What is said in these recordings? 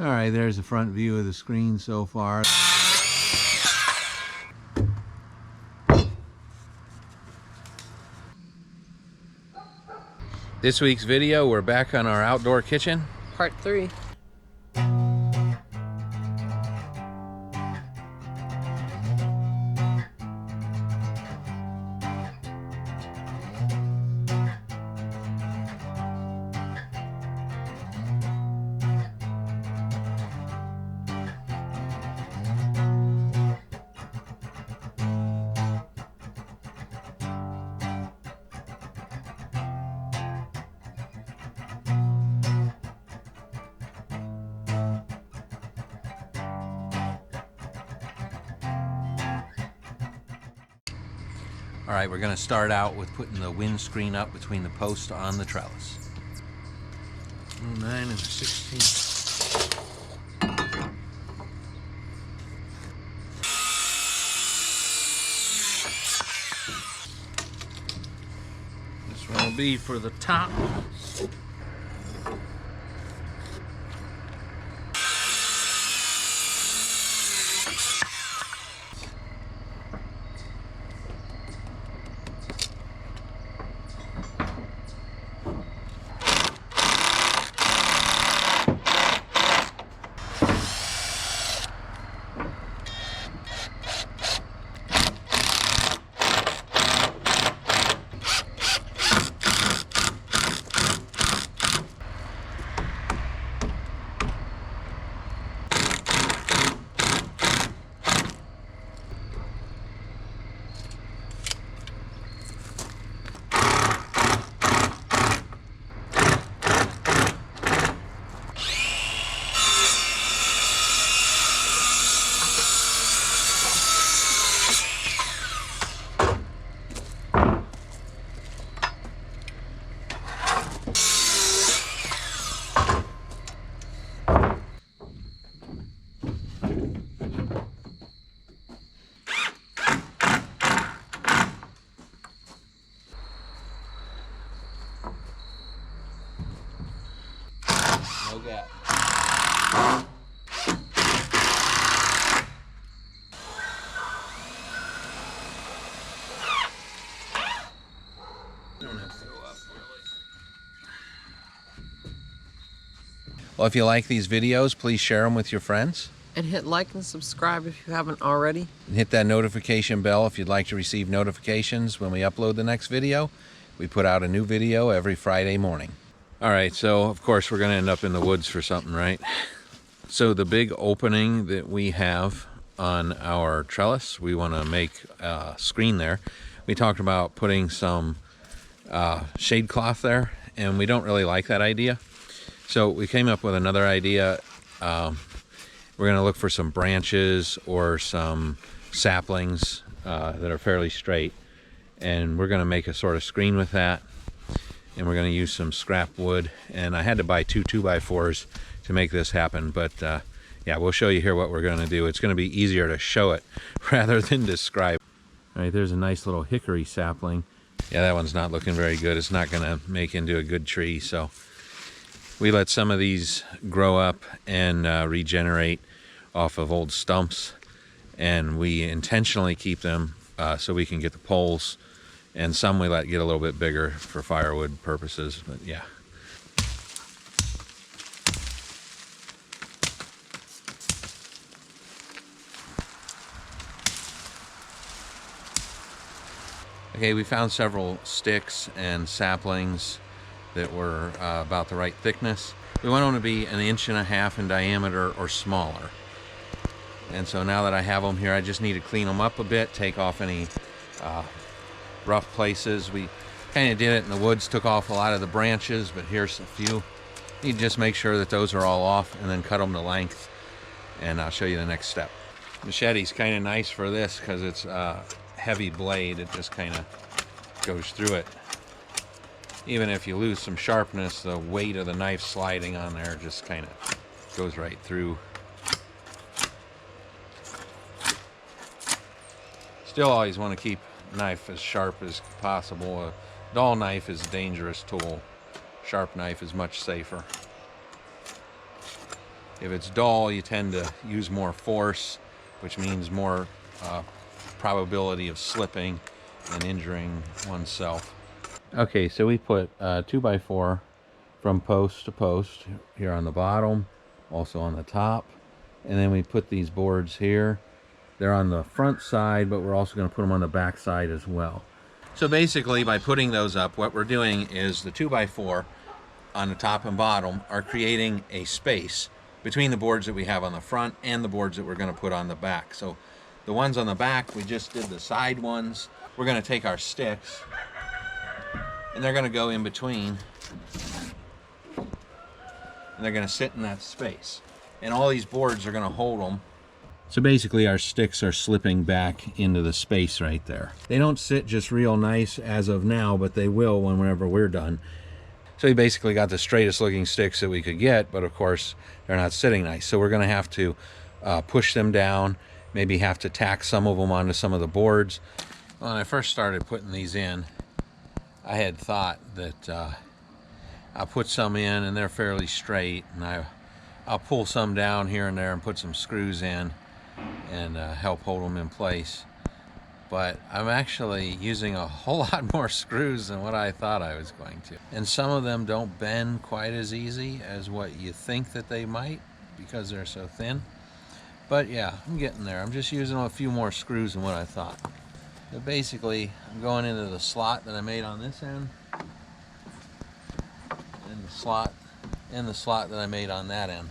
All right, there's the front view of the screen so far. This week's video, we're back on our outdoor kitchen. Part 3. All right, we're gonna start out with putting the windscreen up between the posts on the trellis. 9 and 16. This one will be for the top. No gap. Don't have to go up, really. Well, if you like these videos, please share them with your friends. And hit like and subscribe if you haven't already. And hit that notification bell if you'd like to receive notifications when we upload the next video. We put out a new video every Friday morning. All right, so of course we're gonna end up in the woods for something, right? So the big opening that we have on our trellis, we wanna make a screen there. We talked about putting some shade cloth there, and we don't really like that idea. So we came up with another idea. We're gonna look for some branches or some saplings that are fairly straight, and we're gonna make a sort of screen with that. And we're going to use some scrap wood, and I had to buy 2 2x4s to make this happen, but yeah, we'll show you here what we're going to do. It's going to be easier to show it rather than describe. All right, there's a nice little hickory sapling. Yeah, that one's not looking very good. It's not going to make into a good tree, so we let some of these grow up and regenerate off of old stumps, and we intentionally keep them so we can get the poles. And some we let get a little bit bigger for firewood purposes, but yeah. Okay, we found several sticks and saplings that were about the right thickness. We want them to be 1.5 inches in diameter or smaller. And so now that I have them here, I just need to clean them up a bit, take off any rough places. We kind of did it in the woods, took off a lot of the branches, but here's a few. You just make sure that those are all off and then cut them to length, and I'll show you the next step. Machete's kind of nice for this because it's a heavy blade. It just kind of goes through it. Even if you lose some sharpness, the weight of the knife sliding on there just kind of goes right through. Still always want to keep knife as sharp as possible. A dull knife is a dangerous tool. Sharp knife is much safer. If it's dull, you tend to use more force, which means more probability of slipping and injuring oneself. Okay, so we put 2x4 from post to post here on the bottom, also on the top, and then we put these boards here. They're on the front side, but we're also going to put them on the back side as well. So basically, by putting those up, what we're doing is the 2x4 on the top and bottom are creating a space between the boards that we have on the front and the boards that we're going to put on the back. So the ones on the back, we just did the side ones. We're going to take our sticks and they're going to go in between and they're going to sit in that space. And all these boards are going to hold them. So basically our sticks are slipping back into the space right there. They don't sit just real nice as of now, but they will whenever we're done. So we basically got the straightest looking sticks that we could get, but of course they're not sitting nice. So we're going to have to push them down, maybe have to tack some of them onto some of the boards. When I first started putting these in, I had thought that I'll put some in and they're fairly straight, and I'll pull some down here and there and put some screws in and help hold them in place. But I'm actually using a whole lot more screws than what I thought I was going to. And some of them don't bend quite as easy as what you think that they might because they're so thin. But yeah, I'm getting there. I'm just using a few more screws than what I thought. But basically, I'm going into the slot that I made on this end and the slot that I made on that end.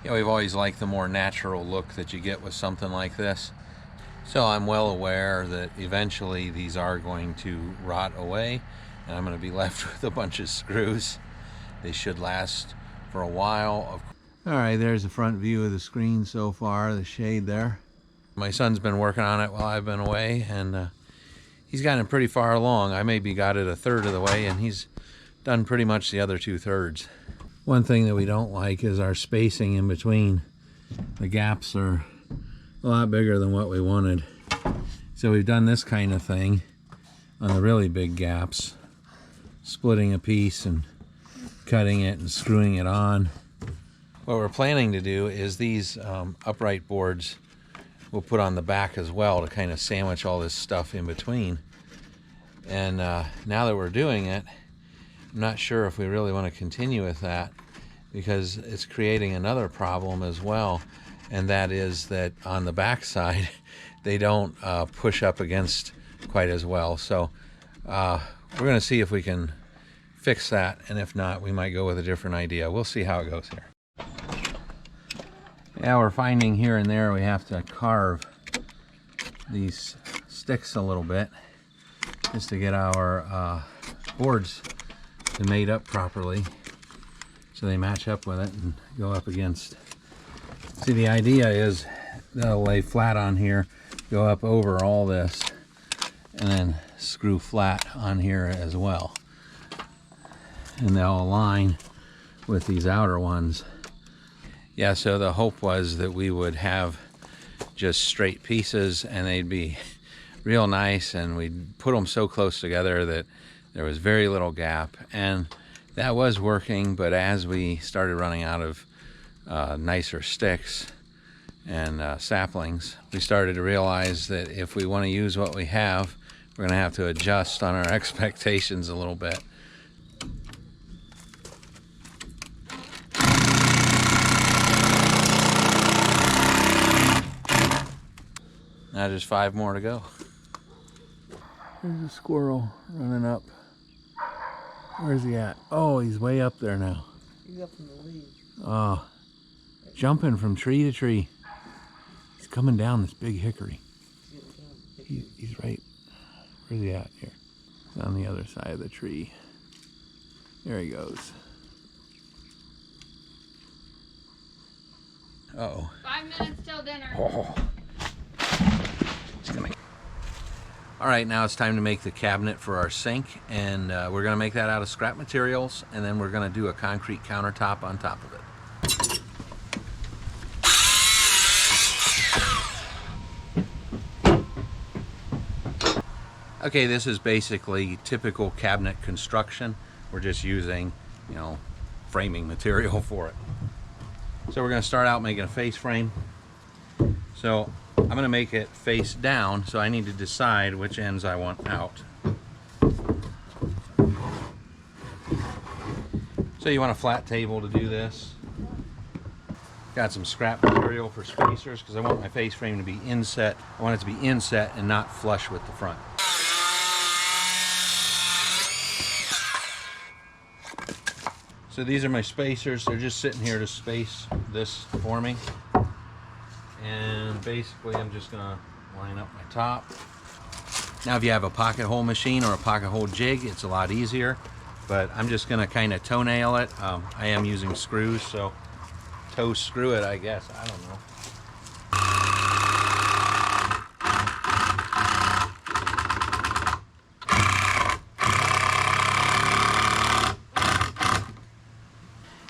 You know, we've always liked the more natural look that you get with something like this. So I'm well aware that eventually these are going to rot away and I'm going to be left with a bunch of screws. They should last for a while. All right, there's the front view of the screen so far, the shade there. My son's been working on it while I've been away, and he's gotten it pretty far along. I maybe got it a third of the way, and he's done pretty much the other 2/3. One thing that we don't like is our spacing in between. The gaps are a lot bigger than what we wanted. So we've done this kind of thing on the really big gaps, splitting a piece and cutting it and screwing it on. What we're planning to do is these upright boards we'll put on the back as well to kind of sandwich all this stuff in between. And now that we're doing it, I'm not sure if we really want to continue with that because it's creating another problem as well, and that is that on the back side they don't push up against quite as well. So we're going to see if we can fix that, and if not, we might go with a different idea. We'll see how it goes here. Yeah, we're finding here and there we have to carve these sticks a little bit just to get our boards made up properly so they match up with it and go up against. See, the idea is they'll lay flat on here, go up over all this, and then screw flat on here as well, and they'll align with these outer ones. Yeah, so the hope was that we would have just straight pieces and they'd be real nice, and we'd put them so close together that there was very little gap, and that was working. But as we started running out of nicer sticks and saplings, we started to realize that if we want to use what we have, we're going to have to adjust on our expectations a little bit. Now just 5 more to go. There's a squirrel running up. Where's he at? Oh, he's way up there now. He's up in the leaves. Oh, jumping from tree to tree. He's coming down this big hickory. He's right. Where's he at? Here. He's on the other side of the tree. There he goes. Uh-oh. 5 minutes till dinner. Oh. All right, now it's time to make the cabinet for our sink, and we're going to make that out of scrap materials, and then we're going to do a concrete countertop on top of it. Okay, this is basically typical cabinet construction. We're just using, framing material for it. So we're going to start out making a face frame. So I'm going to make it face down, so I need to decide which ends I want out. So you want a flat table to do this. Got some scrap material for spacers because I want my face frame to be inset. I want it to be inset and not flush with the front. So these are my spacers. They're just sitting here to space this for me. And basically I'm just gonna line up my top. Now if you have a pocket hole machine or a pocket hole jig, it's a lot easier, but I'm just gonna kind of toenail it. I am using screws, so toe screw it, I guess. I don't know.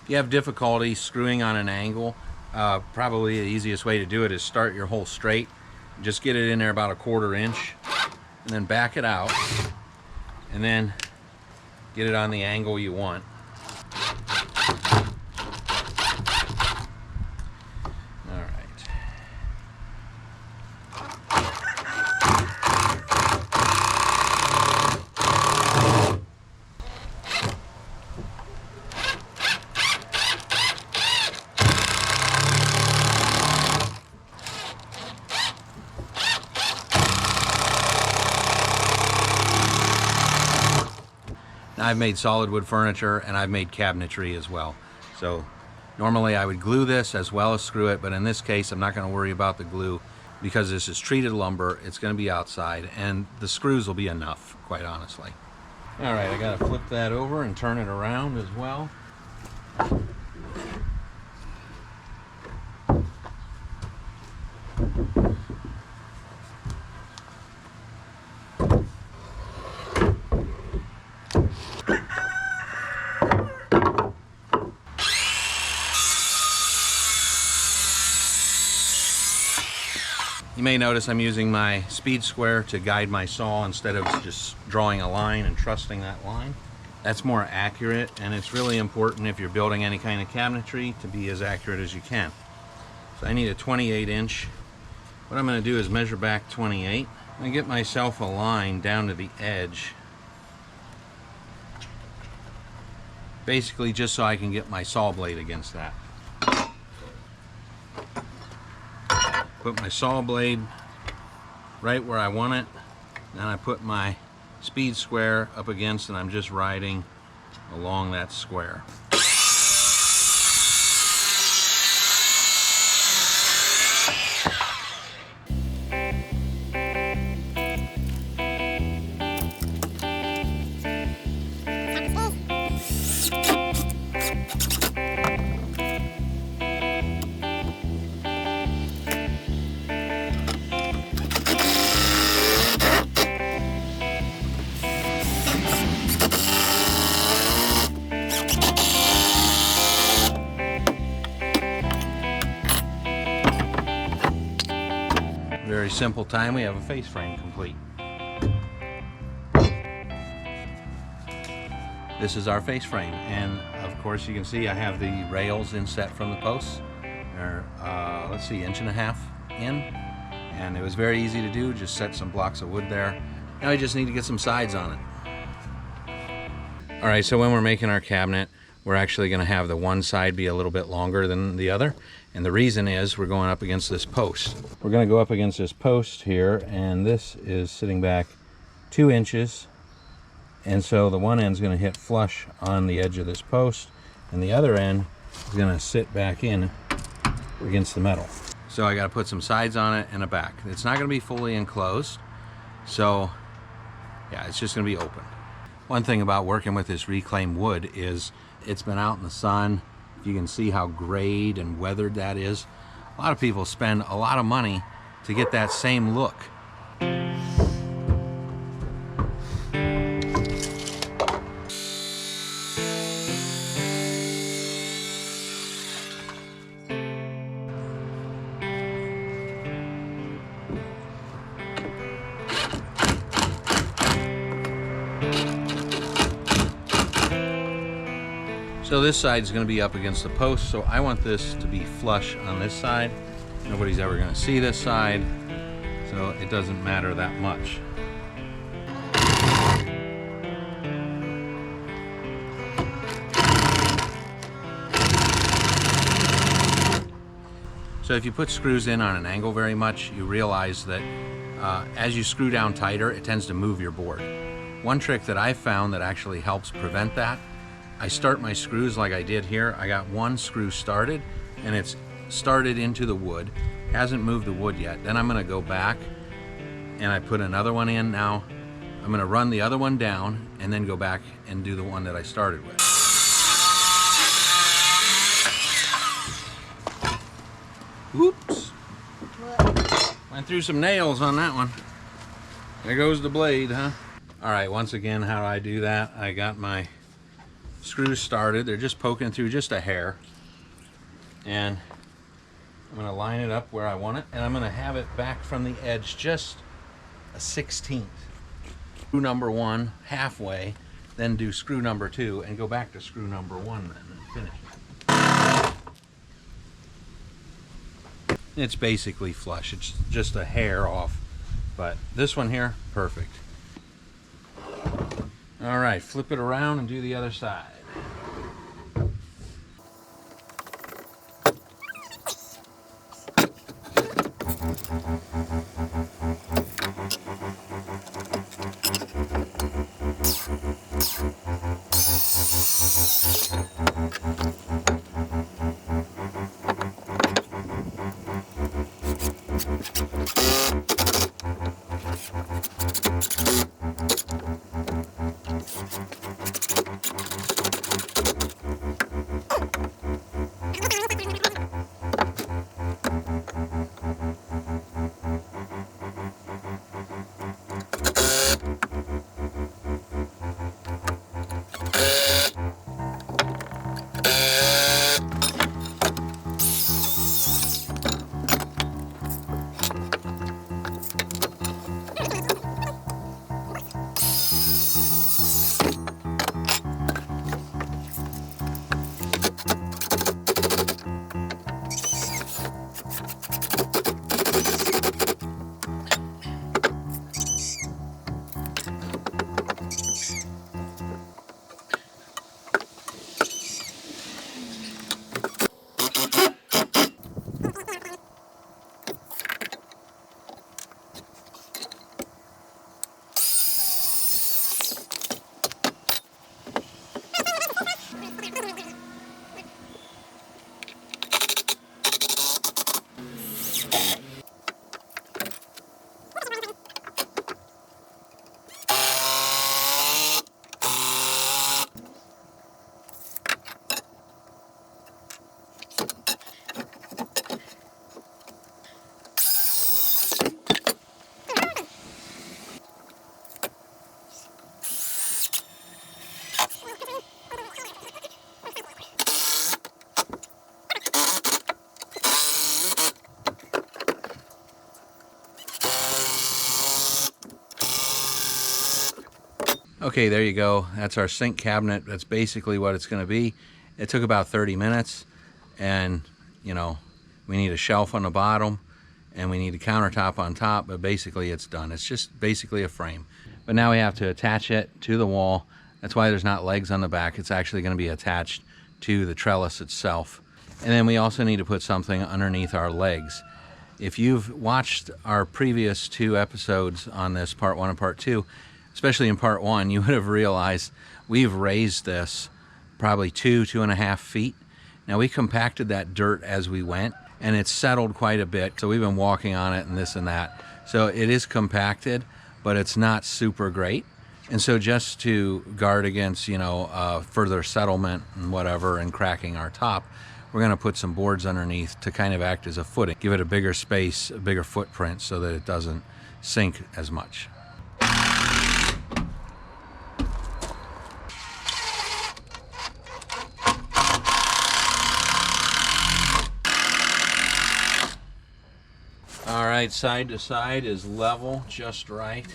If you have difficulty screwing on an angle, probably the easiest way to do it is start your hole straight. Just get it in there about 1/4 inch and then back it out and then get it on the angle you want. All right. I've made solid wood furniture and I've made cabinetry as well. So normally I would glue this as well as screw it, but in this case I'm not going to worry about the glue because this is treated lumber. It's going to be outside and the screws will be enough, quite honestly. All right, I got to flip that over and turn it around as well. You may notice I'm using my speed square to guide my saw instead of just drawing a line and trusting that line. That's more accurate, and it's really important if you're building any kind of cabinetry to be as accurate as you can. So I need a 28 inch. What I'm going to do is measure back 28. I'm going to get myself a line down to the edge. Basically just so I can get my saw blade against that. Put my saw blade right where I want it. Then I put my speed square up against and I'm just riding along that square. Very simple time, we have a face frame complete. This is our face frame, and of course you can see I have the rails inset from the posts. They're, let's see, 1.5 inches in, and it was very easy to do, just set some blocks of wood there. Now I just need to get some sides on it. All right, so when we're making our cabinet, we're actually going to have the one side be a little bit longer than the other. And the reason is we're going up against this post. We're going to go up against this post here, and this is sitting back 2 inches. And so the one end's going to hit flush on the edge of this post, and the other end is going to sit back in against the metal. So I got to put some sides on it and a back. It's not going to be fully enclosed, so yeah, it's just going to be open. One thing about working with this reclaimed wood is it's been out in the sun. You can see how grayed and weathered that is. A lot of people spend a lot of money to get that same look. So this side is going to be up against the post, so I want this to be flush on this side. Nobody's ever going to see this side, so it doesn't matter that much. So if you put screws in on an angle very much, you realize that as you screw down tighter, it tends to move your board. One trick that I've found that actually helps prevent that, I start my screws like I did here. I got one screw started and it's started into the wood, hasn't moved the wood yet. Then I'm gonna go back and I put another one in. Now I'm gonna run the other one down and then go back and do the one that I started with. Oops. Went through some nails on that one. There goes the blade, huh? All right, once again, how do I do that? I got my screws started. They're just poking through just a hair. And I'm gonna line it up where I want it, and I'm gonna have it back from the edge just a 1/16. Screw number 1 halfway, then do screw number 2 and go back to screw number 1 then and finish it. It's basically flush. It's just a hair off, but this one here, perfect. All right, flip it around and do the other side. Okay, there you go. That's our sink cabinet. That's basically what it's going to be. It took about 30 minutes, and you know, we need a shelf on the bottom and we need a countertop on top, but basically it's done. It's just basically a frame. But now we have to attach it to the wall. That's why there's not legs on the back. It's actually going to be attached to the trellis itself. And then we also need to put something underneath our legs. If you've watched our previous 2 episodes on this, part 1 and part 2, especially in part 1, you would have realized we've raised this probably 2.5 feet. Now we compacted that dirt as we went, and it's settled quite a bit. So we've been walking on it and this and that. So it is compacted, but it's not super great. And so just to guard against, you know, further settlement and whatever and cracking our top, we're going to put some boards underneath to kind of act as a footing, give it a bigger space, a bigger footprint so that it doesn't sink as much. All right, side to side is level, just right.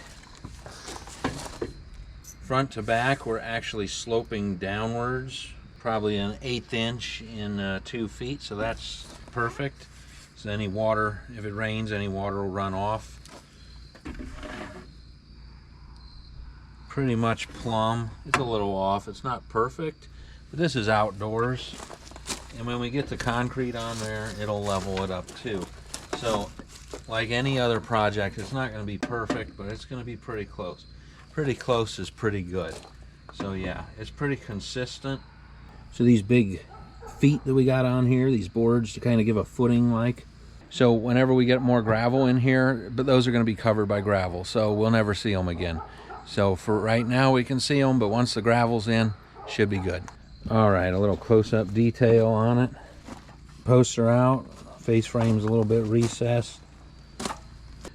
Front to back, we're actually sloping downwards probably an 1/8 inch in 2 feet, so that's perfect. So any water, if it rains, any water will run off. Pretty much plumb. It's a little off. It's not perfect, but this is outdoors. And when we get the concrete on there, it'll level it up too. So, like any other project, it's not going to be perfect, but it's going to be pretty close. Pretty close is pretty good. So yeah, it's pretty consistent. So these big feet that we got on here, these boards to kind of give a footing like. So whenever we get more gravel in here, but those are going to be covered by gravel, so we'll never see them again. So for right now we can see them, but once the gravel's in, should be good. All right, a little close-up detail on it. Posts are out, face frame's a little bit recessed.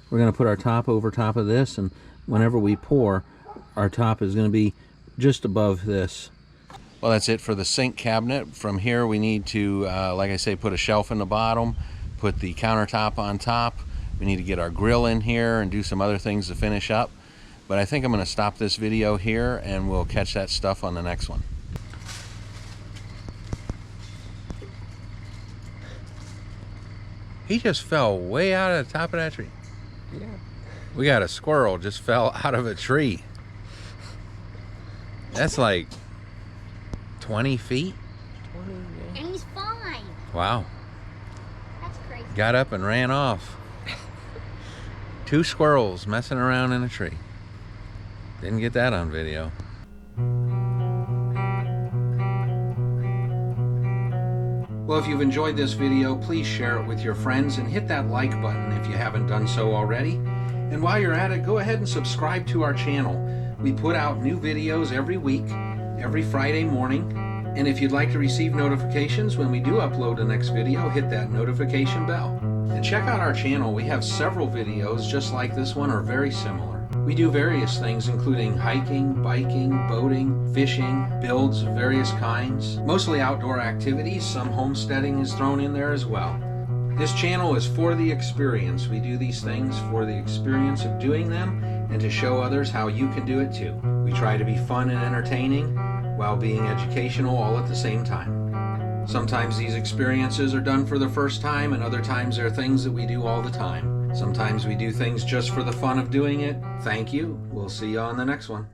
We're going to put our top over top of this, and whenever we pour, our top is going to be just above this. Well, that's it for the sink cabinet. From here we need to, like I say, put a shelf in the bottom, put the countertop on top. We need to get our grill in here and do some other things to finish up. But I think I'm going to stop this video here and we'll catch that stuff on the next one. He just fell way out of the top of that tree. Yeah. We got a squirrel just fell out of a tree. That's like 20 feet. 20, yeah. And he's fine. Wow. That's crazy. Got up and ran off. 2 squirrels messing around in a tree. Didn't get that on video. Well, if you've enjoyed this video, please share it with your friends and hit that like button if you haven't done so already. And while you're at it, go ahead and subscribe to our channel. We put out new videos every week, every Friday morning. And if you'd like to receive notifications when we do upload the next video, hit that notification bell. And check out our channel. We have several videos just like this one or very similar. We do various things including hiking, biking, boating, fishing, builds of various kinds, mostly outdoor activities. Some homesteading is thrown in there as well. This channel is for the experience. We do these things for the experience of doing them and to show others how you can do it too. We try to be fun and entertaining while being educational all at the same time. Sometimes these experiences are done for the first time, and other times they're things that we do all the time. Sometimes we do things just for the fun of doing it. Thank you. We'll see you on the next one.